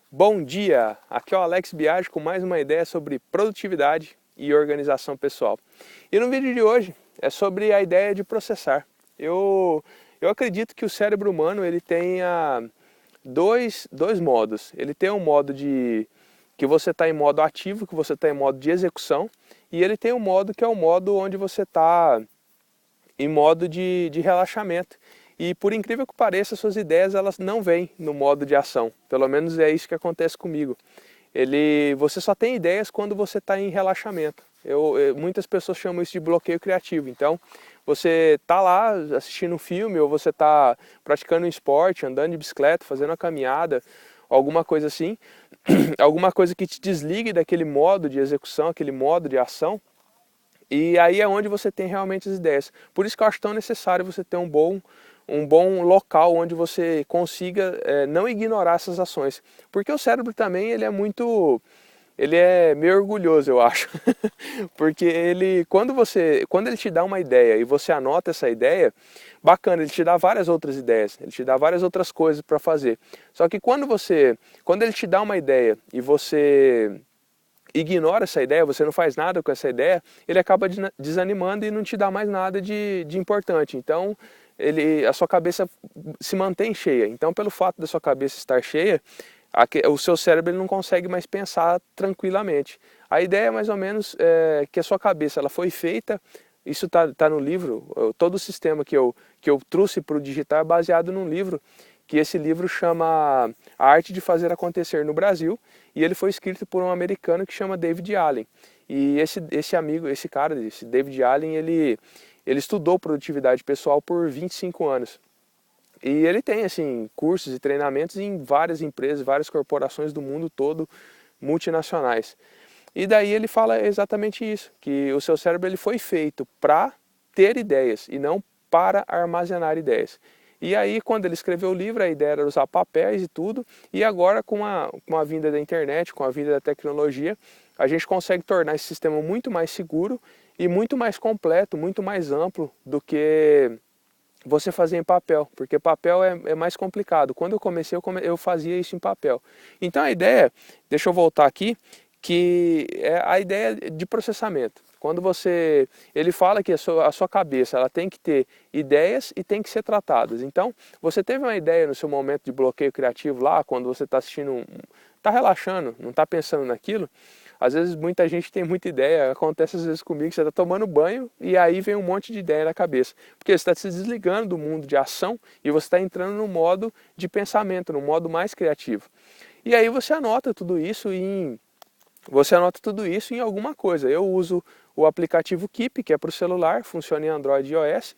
Bom dia! Aqui é o Alex Biagi com mais uma ideia sobre produtividade e organização pessoal. E no vídeo de hoje é sobre a ideia de processar. Eu acredito que o cérebro humano ele tenha dois modos. Ele tem um modo de que você está em modo ativo, que você está em modo de execução, e ele tem um modo que é o modo onde você está em modo de relaxamento. E por incrível que pareça, suas ideias elas não vêm no modo de ação. Pelo menos é isso que acontece comigo. Você só tem ideias quando você está em relaxamento. Muitas pessoas chamam isso de bloqueio criativo. Então, você está lá assistindo um filme, ou você está praticando um esporte, andando de bicicleta, fazendo uma caminhada, alguma coisa assim, alguma coisa que te desligue daquele modo de execução, aquele modo de ação. E aí é onde você tem realmente as ideias. Por isso que eu acho tão necessário você ter um bom local onde você consiga não ignorar essas ações. Porque o cérebro também ele é meio orgulhoso, eu acho. Porque quando ele te dá uma ideia e você anota essa ideia, bacana, ele te dá várias outras ideias, ele te dá várias outras coisas para fazer. Só que quando ele te dá uma ideia e você ignora essa ideia, você não faz nada com essa ideia, ele acaba desanimando e não te dá mais nada de importante. Então, a sua cabeça se mantém cheia. Então, pelo fato da sua cabeça estar cheia, o seu cérebro ele não consegue mais pensar tranquilamente. A ideia é mais ou menos que a sua cabeça ela foi feita, isso tá no livro, todo o sistema que eu trouxe para o digital é baseado num livro, que esse livro chama A Arte de Fazer Acontecer no Brasil, e ele foi escrito por um americano que chama David Allen. E esse cara, esse David Allen, ele estudou produtividade pessoal por 25 anos. E ele tem assim cursos e treinamentos em várias empresas, várias corporações do mundo todo, multinacionais. E daí ele fala exatamente isso, que o seu cérebro ele foi feito para ter ideias e não para armazenar ideias. E aí, quando ele escreveu o livro, a ideia era usar papéis e tudo, e agora com a vinda da internet, com a vinda da tecnologia, a gente consegue tornar esse sistema muito mais seguro e muito mais completo, muito mais amplo do que você fazer em papel, porque papel é mais complicado. Quando eu comecei, eu fazia isso em papel. Então a ideia, deixa eu voltar aqui, que é a ideia de processamento. Ele fala que a sua cabeça ela tem que ter ideias e tem que ser tratadas. Então, você teve uma ideia no seu momento de bloqueio criativo lá, quando você está assistindo, está relaxando, não está pensando naquilo. Às vezes muita gente tem muita ideia, acontece às vezes comigo, você está tomando banho e aí vem um monte de ideia na cabeça. Porque você está se desligando do mundo de ação e você está entrando no modo de pensamento, no modo mais criativo. E aí você anota tudo isso em alguma coisa. Eu uso o aplicativo Keep, que é para o celular, funciona em Android e iOS,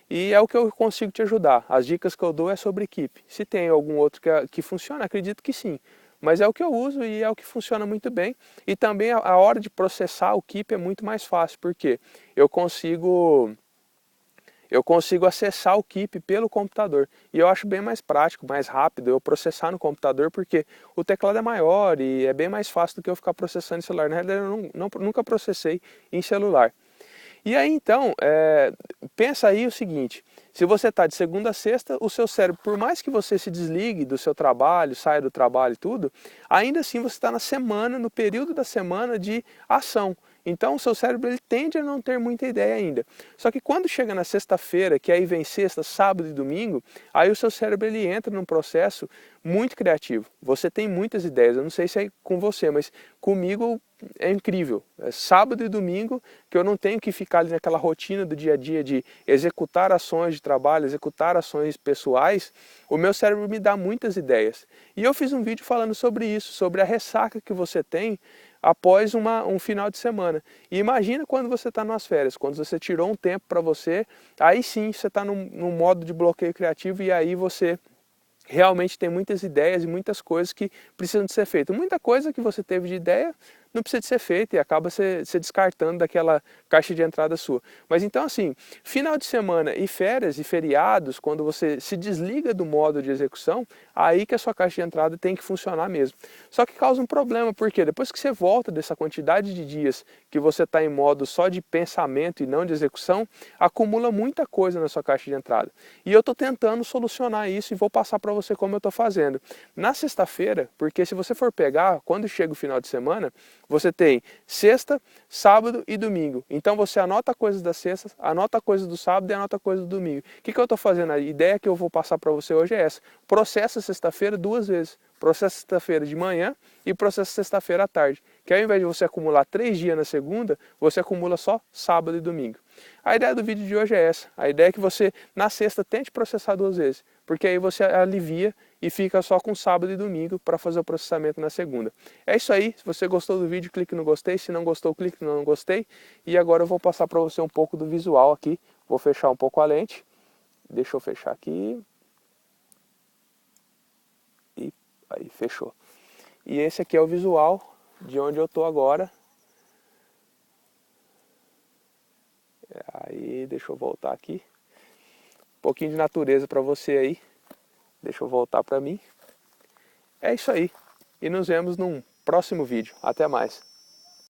e é o que eu consigo te ajudar. As dicas que eu dou é sobre Keep. Se tem algum outro que funciona, acredito que sim. Mas é o que eu uso e é o que funciona muito bem. E também a hora de processar o Keep é muito mais fácil, porque eu consigo acessar o Keep pelo computador. E eu acho bem mais prático, mais rápido eu processar no computador, porque o teclado é maior e é bem mais fácil do que eu ficar processando em celular. Na realidade, eu nunca processei em celular. E aí então, pensa aí o seguinte, se você está de segunda a sexta, o seu cérebro, por mais que você se desligue do seu trabalho, saia do trabalho e tudo, ainda assim você está na semana, no período da semana de ação. Então o seu cérebro ele tende a não ter muita ideia ainda. Só que quando chega na sexta-feira, que aí vem sexta, sábado e domingo, aí o seu cérebro ele entra num processo muito criativo. Você tem muitas ideias, eu não sei se é com você, mas comigo é incrível. É sábado e domingo que eu não tenho que ficar ali naquela rotina do dia a dia de executar ações de trabalho, executar ações pessoais, o meu cérebro me dá muitas ideias. E eu fiz um vídeo falando sobre isso, sobre a ressaca que você tem após um final de semana. E imagina quando você está nas férias, quando você tirou um tempo para você, aí sim você está num modo de bloqueio criativo e aí você realmente tem muitas ideias e muitas coisas que precisam de ser feitas. Muita coisa que você teve de ideia não precisa de ser feita e acaba se descartando daquela caixa de entrada sua. Mas então assim, final de semana e férias e feriados, quando você se desliga do modo de execução, aí que a sua caixa de entrada tem que funcionar mesmo. Só que causa um problema, porque depois que você volta dessa quantidade de dias que você está em modo só de pensamento e não de execução, acumula muita coisa na sua caixa de entrada. E eu estou tentando solucionar isso e vou passar para você como eu estou fazendo. Na sexta-feira, porque se você for pegar, quando chega o final de semana, você tem sexta, sábado e domingo. Então você anota coisas da sexta, anota coisas do sábado e anota coisas do domingo. O que eu estou fazendo? A ideia que eu vou passar para você hoje é essa. Processa sexta-feira 2 vezes. Processa sexta-feira de manhã e processa sexta-feira à tarde. Que ao invés de você acumular 3 dias na segunda, você acumula só sábado e domingo. A ideia do vídeo de hoje é essa. A ideia é que você, na sexta, tente processar 2 vezes. Porque aí você alivia e fica só com sábado e domingo para fazer o processamento na segunda. É isso aí. Se você gostou do vídeo, clique no gostei. Se não gostou, clique no não gostei. E agora eu vou passar para você um pouco do visual aqui. Vou fechar um pouco a lente. Deixa eu fechar aqui. E aí, fechou. E esse aqui é o visual de onde eu estou agora. Aí, deixa eu voltar aqui. Um pouquinho de natureza para você aí. Deixa eu voltar para mim. É isso aí. E nos vemos num próximo vídeo. Até mais.